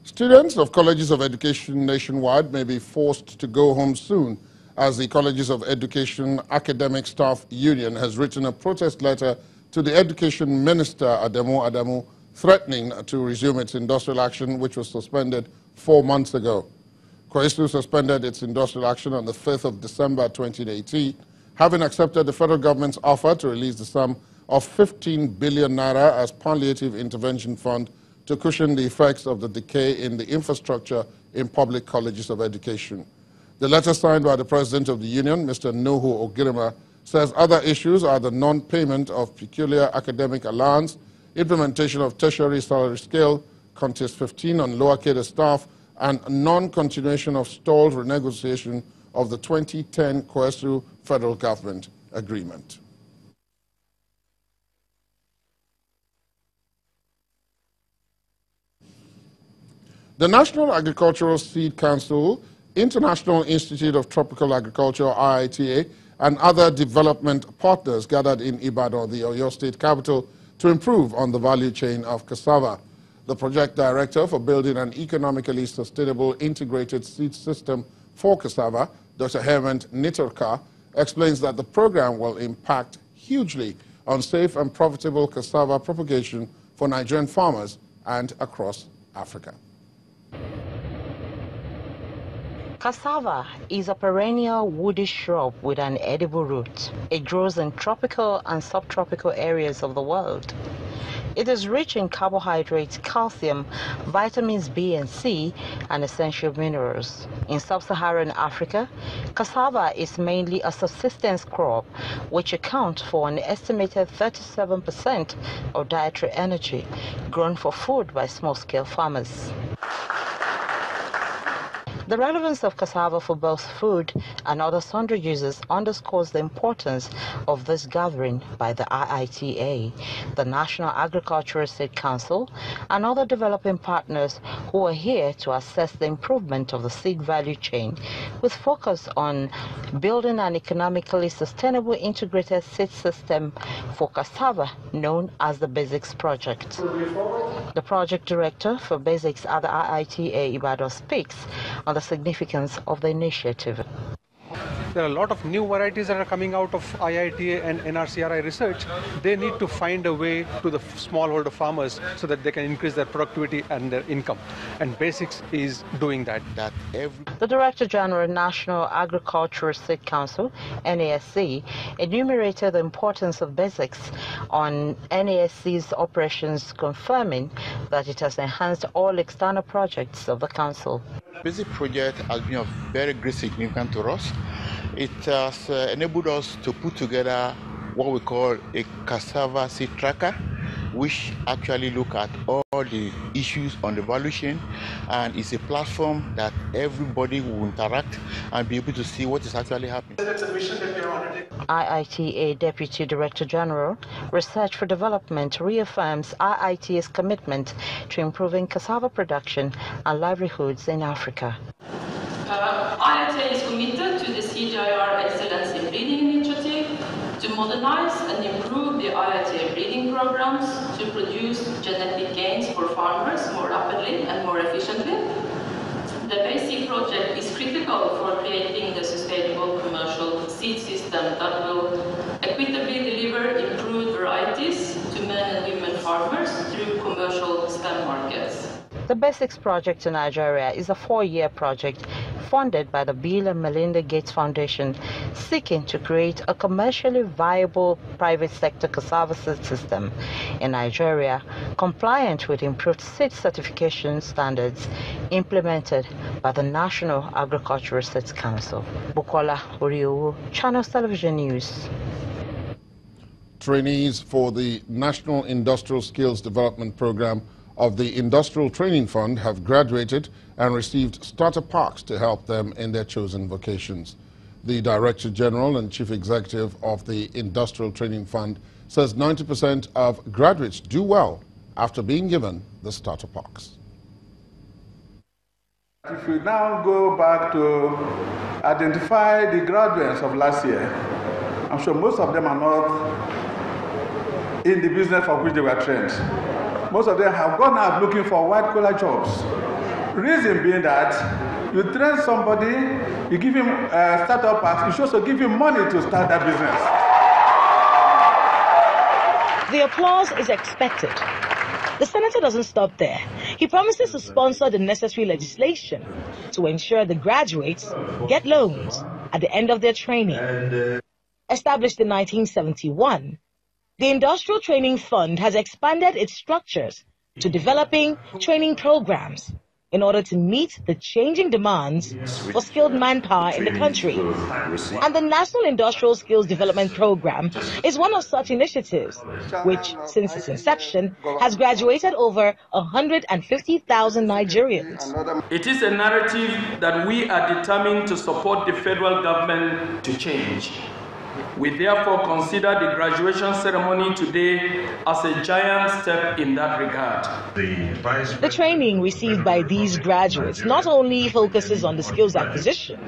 Students of colleges of education nationwide may be forced to go home soon, as the Colleges of Education Academic Staff Union has written a protest letter to the Education Minister, Adamu, threatening to resume its industrial action, which was suspended 4 months ago. COESU suspended its industrial action on the 5th of December 2018, having accepted the federal government's offer to release the sum of 15 billion naira as palliative intervention fund to cushion the effects of the decay in the infrastructure in public colleges of education. The letter signed by the President of the Union, Mr. Nuhu Ogirima, says other issues are the non-payment of peculiar academic allowance, implementation of tertiary salary scale, Contest 15 on lower cadre staff, and non-continuation of stalled renegotiation of the 2010 COESU federal government agreement. The National Agricultural Seed Council, International Institute of Tropical Agriculture, IITA, and other development partners gathered in Ibadan, the Oyo State capital, to improve on the value chain of cassava. The project director for building an economically sustainable integrated seed system for cassava, Dr. Hemant Nitorka, explains that the program will impact hugely on safe and profitable cassava propagation for Nigerian farmers and across Africa. Cassava is a perennial woody shrub with an edible root. It grows in tropical and subtropical areas of the world. It is rich in carbohydrates, calcium, vitamins B and C, and essential minerals. In sub-Saharan Africa, cassava is mainly a subsistence crop, which accounts for an estimated 37% of dietary energy grown for food by small-scale farmers. The relevance of cassava for both food and other sundry uses underscores the importance of this gathering by the IITA, the National Agricultural Seed Council, and other developing partners who are here to assess the improvement of the seed value chain, with focus on building an economically sustainable integrated seed system for cassava known as the BASICS project. The project director for BASICS at the IITA Ibadan speaks on the significance of the initiative. There are a lot of new varieties that are coming out of IITA and NRCRI research. They need to find a way to the smallholder farmers so that they can increase their productivity and their income. And BASICS is doing that. The Director General, National Agricultural Seed Council, NASC, enumerated the importance of BASICS on NASC's operations, confirming that it has enhanced all external projects of the Council. BASIC project has been of very great significance to us. It has enabled us to put together what we call a cassava seed tracker, which actually look at all the issues on the value chain, and it's a platform that everybody will interact and be able to see what is actually happening. IITA Deputy Director General, Research for Development, reaffirms IITA's commitment to improving cassava production and livelihoods in Africa. IITA is committed to the CGIAR Excellence in Breeding Initiative to modernize and improve the IITA breeding programs to produce genetic gains for farmers more rapidly and more efficiently. The BASIC project is critical for creating the sustainable commercial seed system that will equitably deliver improved varieties to men and women farmers through commercial STEM markets. The BASICS project in Nigeria is a 4-year project funded by the Bill and Melinda Gates Foundation, seeking to create a commercially viable private sector cassava seed system in Nigeria, compliant with improved seed certification standards implemented by the National Agricultural Seeds Council. Bukola Oriowo, Channels Television News. Trainees for the National Industrial Skills Development Program of the Industrial Training Fund have graduated and received starter packs to help them in their chosen vocations. The Director General and Chief Executive of the Industrial Training Fund says 90% of graduates do well after being given the starter packs. If we now go back to identify the graduates of last year, I'm sure most of them are not in the business for which they were trained. Most of them have gone out looking for white-collar jobs. Reason being that you train somebody, you give him a startup pass, you should also give him money to start that business. The applause is expected. The senator doesn't stop there. He promises to sponsor the necessary legislation to ensure the graduates get loans at the end of their training. Established in 1971, the Industrial Training Fund has expanded its structures to developing training programs in order to meet the changing demands for skilled manpower in the country. And the National Industrial Skills Development Program is one of such initiatives, which, since its inception, has graduated over 150,000 Nigerians. It is a narrative that we are determined to support the federal government to change. We therefore consider the graduation ceremony today as a giant step in that regard. The training received by these graduates not only focuses on the skills acquisition,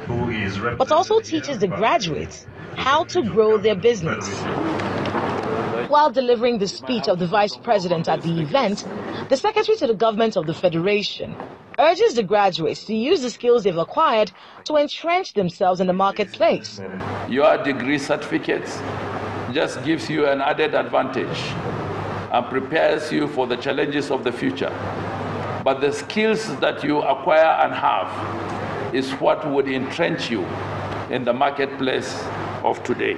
but also teaches the graduates how to grow their business. While delivering the speech of the Vice President at the event, the Secretary to the Government of the Federation urges the graduates to use the skills they've acquired to entrench themselves in the marketplace. Your degree certificates just gives you an added advantage and prepares you for the challenges of the future. But the skills that you acquire and have is what would entrench you in the marketplace of today.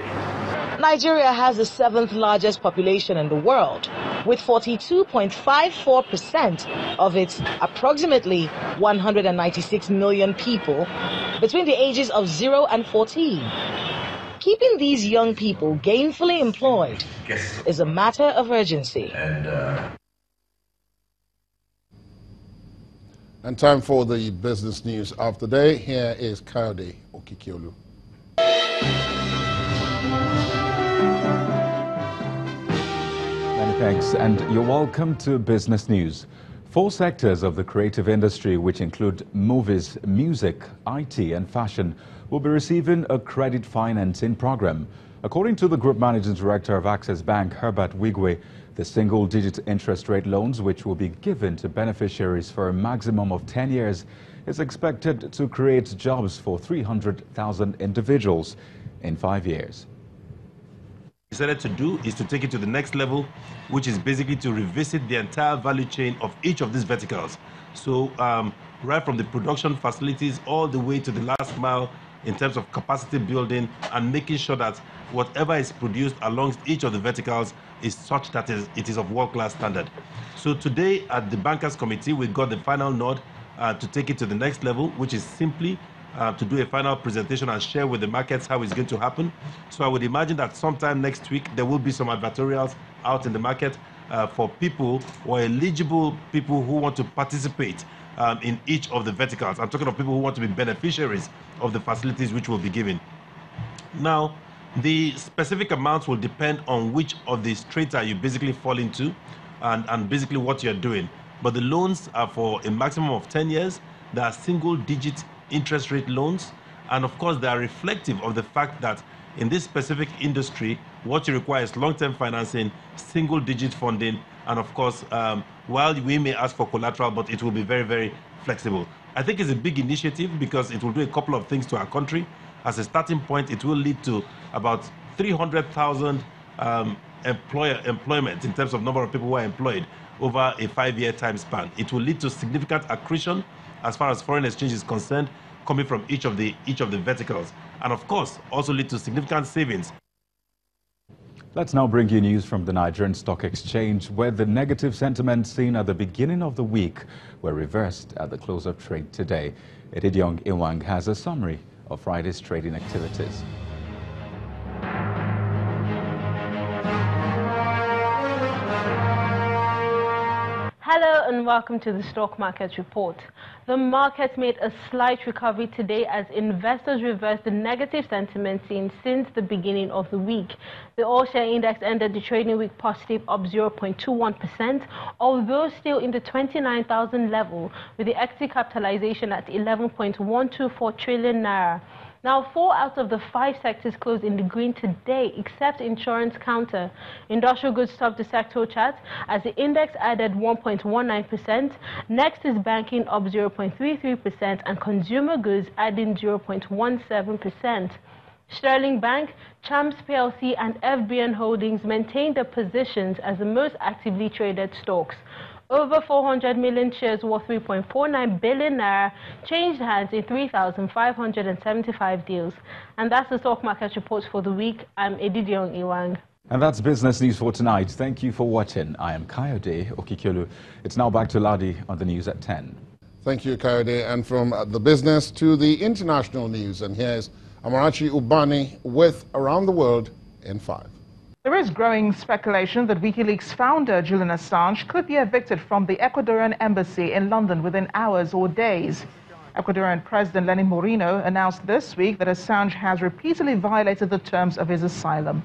Nigeria has the 7th largest population in the world, with 42.54% of its approximately 196 million people between the ages of 0 and 14. Keeping these young people gainfully employed is a matter of urgency. And time for the business news of the day. Here is Kayode Okikiolu. Many thanks, and you're welcome to Business News. 4 sectors of the creative industry, which include movies, music, IT, and fashion, will be receiving a credit financing program. According to the Group Managing Director of Access Bank, Herbert Wigwe, the single-digit interest rate loans, which will be given to beneficiaries for a maximum of 10 years, is expected to create jobs for 300,000 individuals in 5 years. Decided to do is to take it to the next level, which is basically to revisit the entire value chain of each of these verticals. So right from the production facilities all the way to the last mile in terms of capacity building and making sure that whatever is produced along each of the verticals is such that it is of world-class standard. So today at the Bankers Committee, we got the final nod to take it to the next level, which is simply to do a final presentation and share with the markets how it's going to happen. So I would imagine that sometime next week there will be some advertorials out in the market for people or eligible people who want to participate in each of the verticals. I'm talking of people who want to be beneficiaries of the facilities which will be given. Now, the specific amounts will depend on which of the strata you basically fall into and basically what you're doing. But the loans are for a maximum of 10 years. They are single-digit interest rate loans, and of course they are reflective of the fact that in this specific industry what you require is long-term financing, single-digit funding, and of course while we may ask for collateral, but it will be very, very flexible. I think it's a big initiative because it will do a couple of things to our country. As a starting point, it will lead to about 300,000 employment in terms of number of people who are employed over a 5-year time span. It will lead to significant accretion as far as foreign exchange is concerned, coming from each of the verticals, and of course also lead to significant savings. Let's now bring you news from the Nigerian Stock Exchange, where the negative sentiment seen at the beginning of the week were reversed at the close of trade today. Edidiong Iwang has a summary of Friday's trading activities. Hello and welcome to the Stock Market Report. The market made a slight recovery today as investors reversed the negative sentiment seen since the beginning of the week. The all-share index ended the trading week positive, up 0.21%, although still in the 29,000 level, with the equity capitalization at 11.124 trillion naira. Now, 4 out of the 5 sectors closed in the green today, except insurance counter. Industrial goods topped the sectoral chart as the index added 1.19%. Next is banking up 0.33% and consumer goods adding 0.17%. Sterling Bank, Champs PLC and FBN Holdings maintained their positions as the most actively traded stocks. Over 400 million shares worth 3.49 billion naira changed hands in 3,575 deals. And that's the stock market report for the week. I'm Edidion Iwang. And that's business news for tonight. Thank you for watching. I am Kayode Okikyolu. It's now back to Ladi on the news at 10. Thank you, Kayode. And from the business to the international news. And here's Amarachi Ubani with Around the World in 5. There is growing speculation that WikiLeaks founder Julian Assange could be evicted from the Ecuadorian embassy in London within hours or days. Ecuadorian President Lenin Moreno announced this week that Assange has repeatedly violated the terms of his asylum.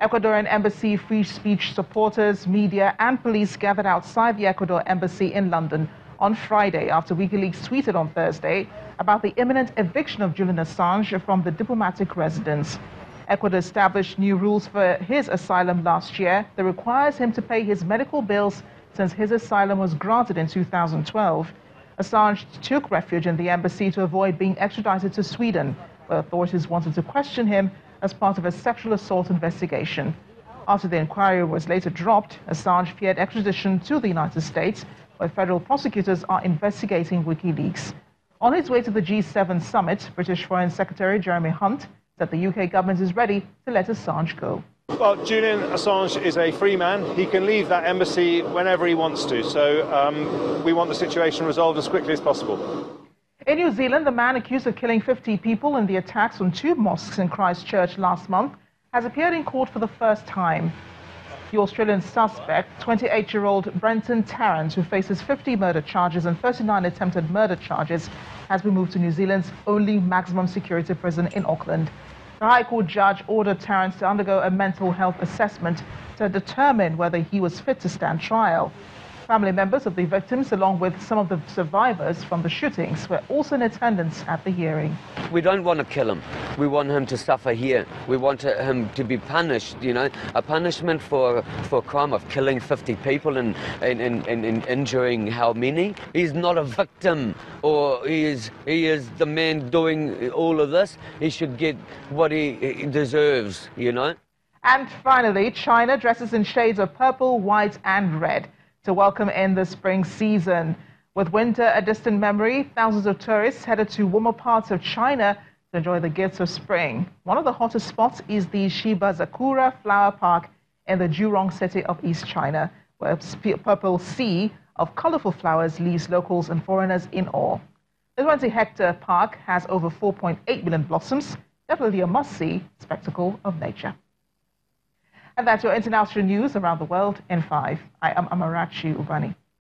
Ecuadorian embassy, free speech supporters, media and police gathered outside the Ecuador embassy in London on Friday after WikiLeaks tweeted on Thursday about the imminent eviction of Julian Assange from the diplomatic residence. Ecuador established new rules for his asylum last year that requires him to pay his medical bills since his asylum was granted in 2012. Assange took refuge in the embassy to avoid being extradited to Sweden, where authorities wanted to question him as part of a sexual assault investigation. After the inquiry was later dropped, Assange feared extradition to the United States, where federal prosecutors are investigating WikiLeaks. On his way to the G7 summit, British Foreign Secretary Jeremy Hunt said the UK government is ready to let Assange go. Well, Julian Assange is a free man. He can leave that embassy whenever he wants to. So we want the situation resolved as quickly as possible. In New Zealand, the man accused of killing 50 people in the attacks on 2 mosques in Christchurch last month has appeared in court for the first time. The Australian suspect, 28-year-old Brenton Tarrant, who faces 50 murder charges and 39 attempted murder charges, has been moved to New Zealand's only maximum security prison in Auckland. The High Court judge ordered Tarrant to undergo a mental health assessment to determine whether he was fit to stand trial. Family members of the victims, along with some of the survivors from the shootings, were also in attendance at the hearing. We don't want to kill him. We want him to suffer here. We want him to be punished, you know, a punishment for a crime of killing 50 people and injuring how many. He's not a victim, or he is the man doing all of this. He should get what he deserves, you know. And finally, China dresses in shades of purple, white and red to welcome in the spring season. With winter a distant memory, thousands of tourists headed to warmer parts of China to enjoy the gifts of spring. One of the hottest spots is the Shibazakura Flower Park in the Jurong city of East China, where a purple sea of colorful flowers leaves locals and foreigners in awe. The 20-hectare park has over 4.8 million blossoms, definitely a must-see spectacle of nature. And that's your international news around the world in 5. I am Amarachi Ubani.